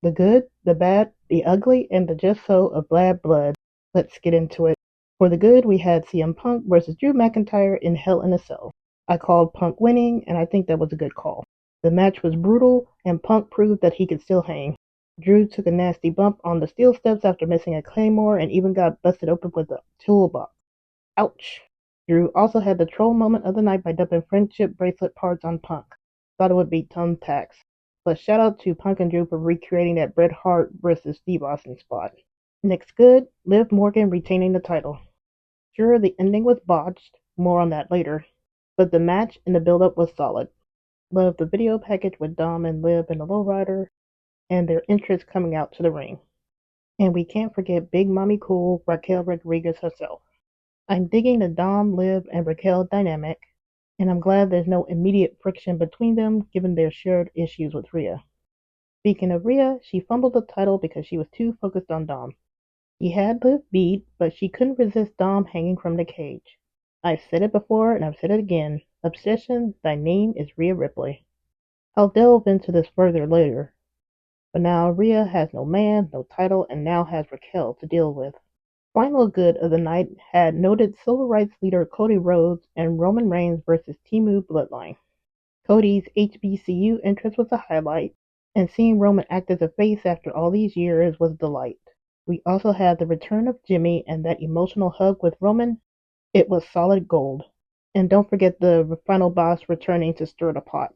The good, the bad, the ugly, and the just so of Bad Blood. Let's get into it. For the good, we had CM Punk versus Drew McIntyre in Hell in a Cell. I called Punk winning, and I think that was a good call. The match was brutal, and Punk proved that he could still hang. Drew took a nasty bump on the steel steps after missing a claymore and even got busted open with a toolbox. Ouch. Drew also had the troll moment of the night by dumping friendship bracelet parts on Punk. Thought it would be thumbtacks. But shout out to Punk and Drew for recreating that Bret Hart versus Steve Austin spot. Next good, Liv Morgan retaining the title. Sure, the ending was botched, more on that later, but the match and the build-up was solid. Loved the video package with Dom and Liv and the Lowrider, and their entrance coming out to the ring. And we can't forget Big Mommy Cool, Raquel Rodriguez herself. I'm digging the Dom, Liv, and Raquel dynamic, and I'm glad there's no immediate friction between them given their shared issues with Rhea. Speaking of Rhea, she fumbled the title because she was too focused on Dom. She had Liv beat, but she couldn't resist Dom hanging from the cage. I've said it before and I've said it again. Obsession, thy name is Rhea Ripley. I'll delve into this further later. But now Rhea has no man, no title, and now has Raquel to deal with. Final good of the night had noted civil rights leader Cody Rhodes and Roman Reigns versus Temu Bloodline. Cody's HBCU entrance was a highlight, and seeing Roman act as a face after all these years was a delight. We also had the return of Jimmy and that emotional hug with Roman. It was solid gold. And don't forget the final boss returning to stir the pot.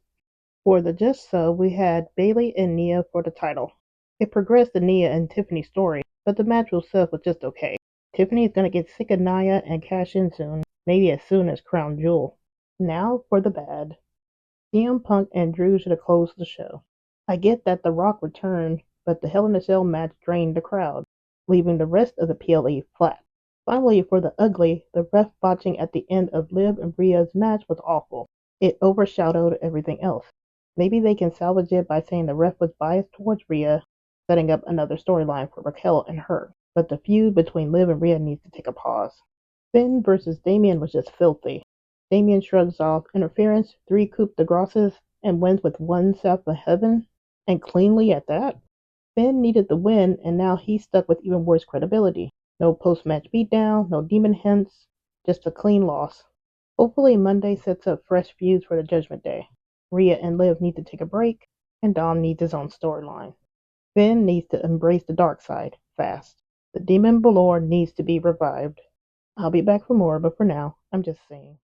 For the Just So, we had Bayley and Nia for the title. It progressed the Nia and Tiffany story, but the match itself was just okay. Tiffany is going to get sick of Nia and cash in soon, maybe as soon as Crown Jewel. Now for the bad. CM Punk and Drew should have closed the show. I get that The Rock returned, but the Hell in a Cell match drained the crowd, leaving the rest of the PLE flat. Finally, for the ugly, the ref botching at the end of Liv and Rhea's match was awful. It overshadowed everything else. Maybe they can salvage it by saying the ref was biased towards Rhea, setting up another storyline for Raquel and her. But the feud between Liv and Rhea needs to take a pause. Finn versus Damien was just filthy. Damien shrugs off interference, 3 coupe de grasses, and wins with 1 south of heaven, and cleanly at that. Finn needed the win, and now he's stuck with even worse credibility. No post-match beatdown, no demon hints, just a clean loss. Hopefully Monday sets up fresh feuds for the Judgment Day. Rhea and Liv need to take a break, and Dom needs his own storyline. Finn needs to embrace the dark side, fast. The Demon Balor needs to be revived. I'll be back for more, but for now, I'm just saying.